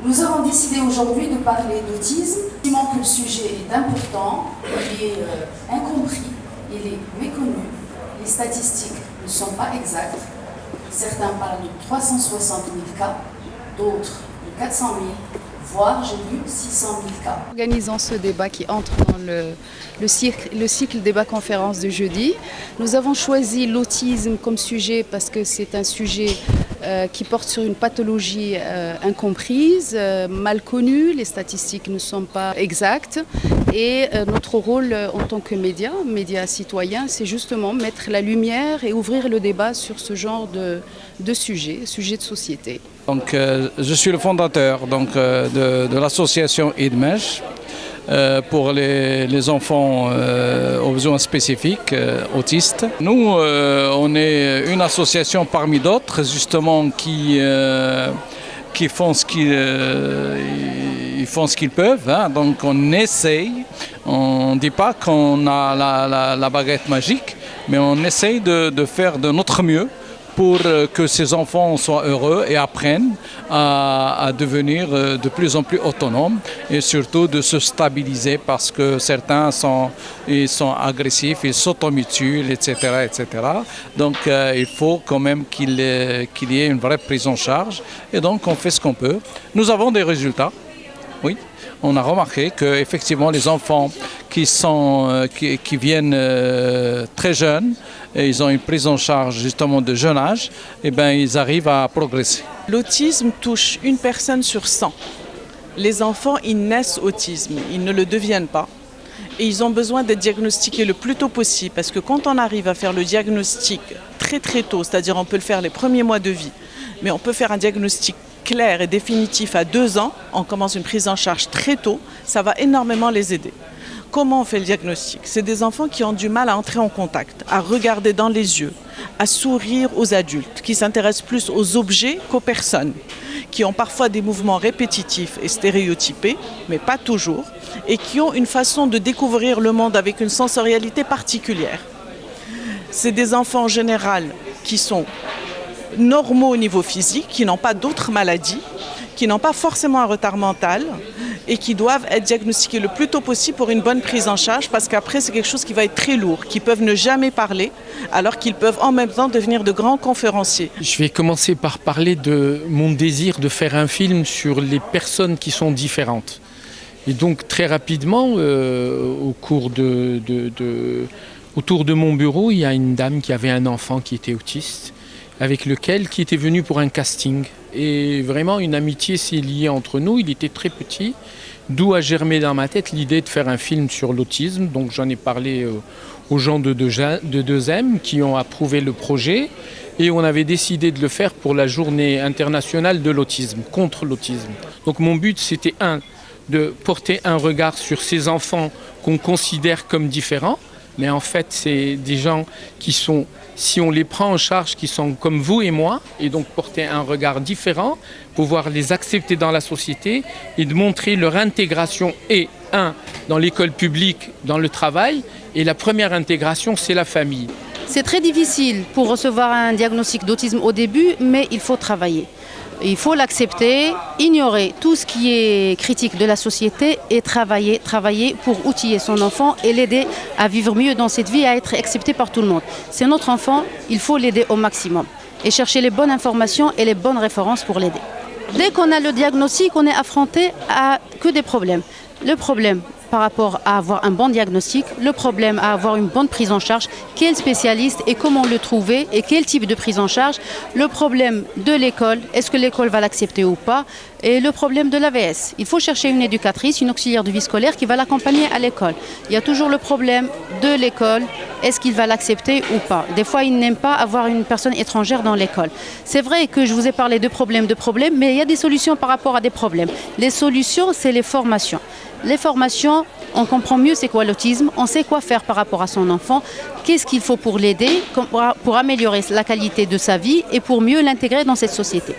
Nous avons décidé aujourd'hui de parler d'autisme, estimant que le sujet est important, il est incompris, il est méconnu, les statistiques ne sont pas exactes. Certains parlent de 360 000 cas, d'autres de 400 000, voire j'ai vu 600 000 cas. Organisant ce débat qui entre dans le cycle débat-conférence de jeudi, nous avons choisi l'autisme comme sujet parce que c'est un sujet qui porte sur une pathologie incomprise, mal connue, les statistiques ne sont pas exactes et notre rôle en tant que média citoyen, c'est justement mettre la lumière et ouvrir le débat sur ce genre de sujet de société. Donc, je suis le fondateur de l'association IDMEJ pour les enfants aux besoins spécifiques, autistes. Nous, on est une association parmi d'autres, justement, qui font ce qu'ils peuvent. Hein. Donc, on essaye. On ne dit pas qu'on a la baguette magique, mais on essaye de faire de notre mieux pour que ces enfants soient heureux et apprennent à devenir de plus en plus autonomes et surtout de se stabiliser parce que certains sont agressifs, ils s'automutilent, etc., etc. Donc il faut quand même qu'il y ait une vraie prise en charge et donc on fait ce qu'on peut. Nous avons des résultats, oui. On a remarqué qu'effectivement les enfants qui viennent très jeunes et ils ont une prise en charge justement de jeune âge, et bien ils arrivent à progresser. L'autisme touche une personne sur 100. Les enfants, ils naissent autisme, ils ne le deviennent pas. Et ils ont besoin d'être diagnostiqués le plus tôt possible parce que quand on arrive à faire le diagnostic très très tôt, c'est-à-dire on peut le faire les premiers mois de vie, mais on peut faire un diagnostic clair et définitif à 2 ans, on commence une prise en charge très tôt, ça va énormément les aider. Comment on fait le diagnostic? C'est des enfants qui ont du mal à entrer en contact, à regarder dans les yeux, à sourire aux adultes, qui s'intéressent plus aux objets qu'aux personnes, qui ont parfois des mouvements répétitifs et stéréotypés, mais pas toujours, et qui ont une façon de découvrir le monde avec une sensorialité particulière. C'est des enfants en général qui sont normaux au niveau physique, qui n'ont pas d'autres maladies, qui n'ont pas forcément un retard mental et qui doivent être diagnostiqués le plus tôt possible pour une bonne prise en charge parce qu'après c'est quelque chose qui va être très lourd, qui peuvent ne jamais parler alors qu'ils peuvent en même temps devenir de grands conférenciers. Je vais commencer par parler de mon désir de faire un film sur les personnes qui sont différentes. Et donc très rapidement, autour de mon bureau, il y a une dame qui avait un enfant qui était autiste, qui était venu pour un casting. Et vraiment, une amitié s'est liée entre nous. Il était très petit, d'où a germé dans ma tête l'idée de faire un film sur l'autisme. Donc j'en ai parlé aux gens de 2M qui ont approuvé le projet. Et on avait décidé de le faire pour la journée internationale de l'autisme, contre l'autisme. Donc mon but, c'était de porter un regard sur ces enfants qu'on considère comme différents. Mais en fait, c'est des gens qui sont, si on les prend en charge, qui sont comme vous et moi, et donc porter un regard différent, pouvoir les accepter dans la société et de montrer leur intégration dans l'école publique, dans le travail, et la première intégration, c'est la famille. C'est très difficile pour recevoir un diagnostic d'autisme au début, mais il faut travailler. Il faut l'accepter, ignorer tout ce qui est critique de la société et travailler pour outiller son enfant et l'aider à vivre mieux dans cette vie et à être accepté par tout le monde. C'est notre enfant, il faut l'aider au maximum et chercher les bonnes informations et les bonnes références pour l'aider. Dès qu'on a le diagnostic, on est affronté à que des problèmes. Le problème par rapport à avoir un bon diagnostic, le problème à avoir une bonne prise en charge, quel spécialiste et comment le trouver et quel type de prise en charge, le problème de l'école, est-ce que l'école va l'accepter ou pas, et le problème de l'AVS. Il faut chercher une éducatrice, une auxiliaire de vie scolaire qui va l'accompagner à l'école. Il y a toujours le problème de l'école, est-ce qu'il va l'accepter ou pas. Des fois, il n'aime pas avoir une personne étrangère dans l'école. C'est vrai que je vous ai parlé de problèmes, mais il y a des solutions par rapport à des problèmes. Les solutions, c'est les formations. Les formations, on comprend mieux c'est quoi l'autisme, on sait quoi faire par rapport à son enfant, qu'est-ce qu'il faut pour l'aider, pour améliorer la qualité de sa vie et pour mieux l'intégrer dans cette société.